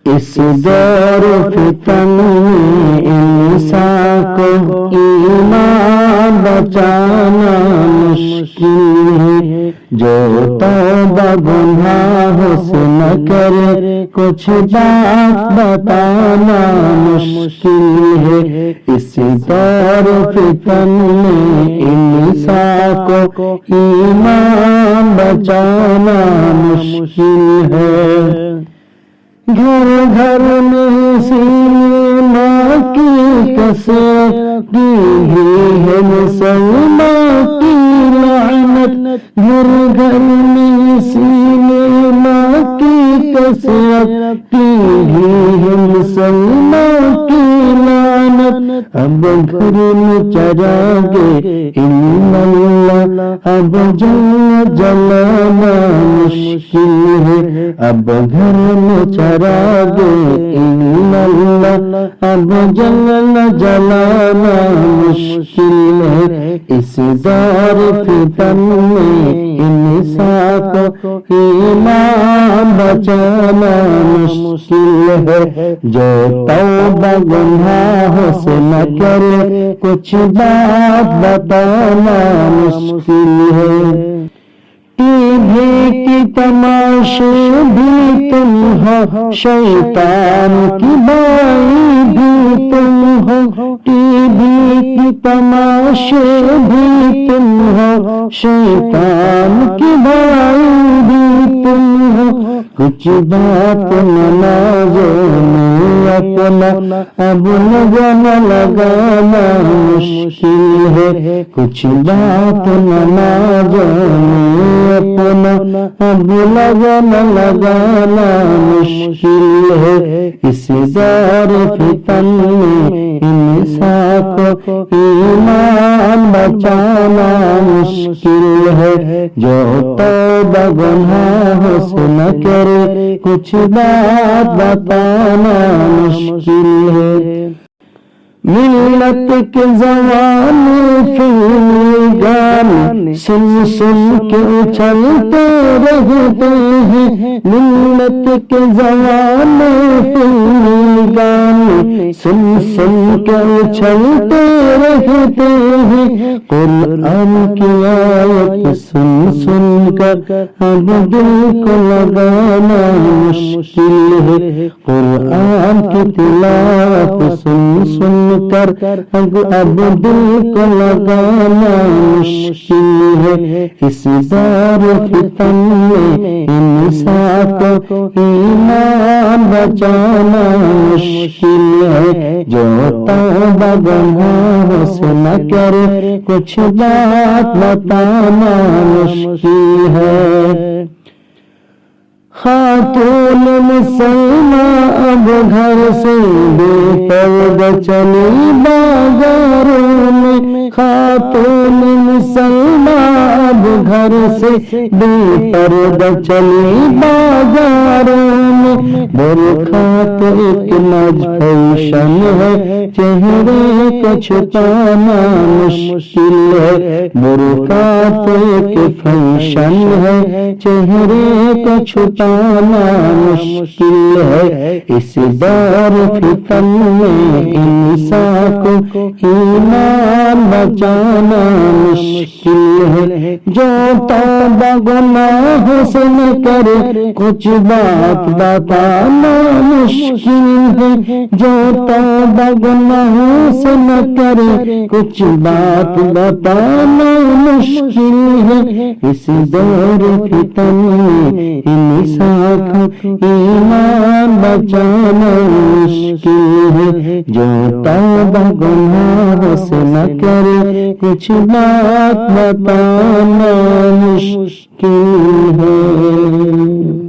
اس دور فتن میں انسان کو ایمان بچانا مشکل ہے، جو توبہ گناہوں سے نہ کرے کچھ بات بتانا مشکل ہے۔ اس دور فتن میں انسان کو ایمان بچانا مشکل ہے۔ گھر گھر میں سینما کی کثرت کی ہے مسلمان کی لعنت، گھر گھر میں سینما کی کثرت کی ہے مسلمان کی لعنت۔ اب گھر میں چراغے اللہ، اب جلانا مشکل ہے، اب گھر میں چراغے اللہ، اب جلانا مشکل ہے۔ اس دور فتن میں انسان کو ایمان بچانا مشکل ہے، جو توبہ گناہوں سے نہ کرے کچھ بات بتانا مشکل ہے۔ ٹی وی کی تماشے بھی تم ہو، شیطان کی بائی بھی تم ہو، ٹی وی کی تماشے بھی تم ہو، شیطان کی بائی بھی تم ہو۔ کچھ بات نمازوں میں اپنا اب لگن لگانا مشکل ہے، کچھ بات نمازوں میں اپنا اب لگن لگانا مشکل ہے۔ اس دور فتن میں انسان کو ایمان بچانا مشکل ہے، جو توبہ گناہوں سے نہ کرے کچھ بات بتانا مشکل ہے۔ ملت کے زوال فلمی گانے سن سن کے اچھلتے رہتے ہیں، ملت کے زوال فلمی گانے سن سن کے اچھلتے رہتے ہیں۔ قرآن کی آیت سن سن کر اب دل کو لگانا مشکل ہے، قرآن کی تلاوت سن سن کر اب دل کو لگانا مشکل ہے۔ اس دور فتن میں انسان کو ایمان بچانا مشکل ہے، جو توبہ گناہوں سے نہ کرے کچھ بات بتانا مشکل ہے۔ خاتون مسلمہ اب گھر سے بے پردہ چلی بازاروں میں، خاتون مسلمہ اب گھر سے بے پردہ چلی بازاروں میں۔ برقع تو ایک نج فیشن ہے، چہرے کو چھپانا مشکل ہے، برقع تو ایک فیشن ہے، چہرے کو چھپانا مشکل ہے۔ اس دور فتن میں انسان کو ایمان بچانا مشکل ہے، جو توبہ گناہوں سے نہ کرے کچھ بات بتانا مشکل ہے، جو توبہ گناہوں سے نہ کرے کچھ بات بتانا مشکل ہے۔ اس دور فتن میں انسان کو ایمان بچانا مشکل ہے، جو توبہ گناہوں سے نہ کرے کچھ بات بتانا مشکل ہے۔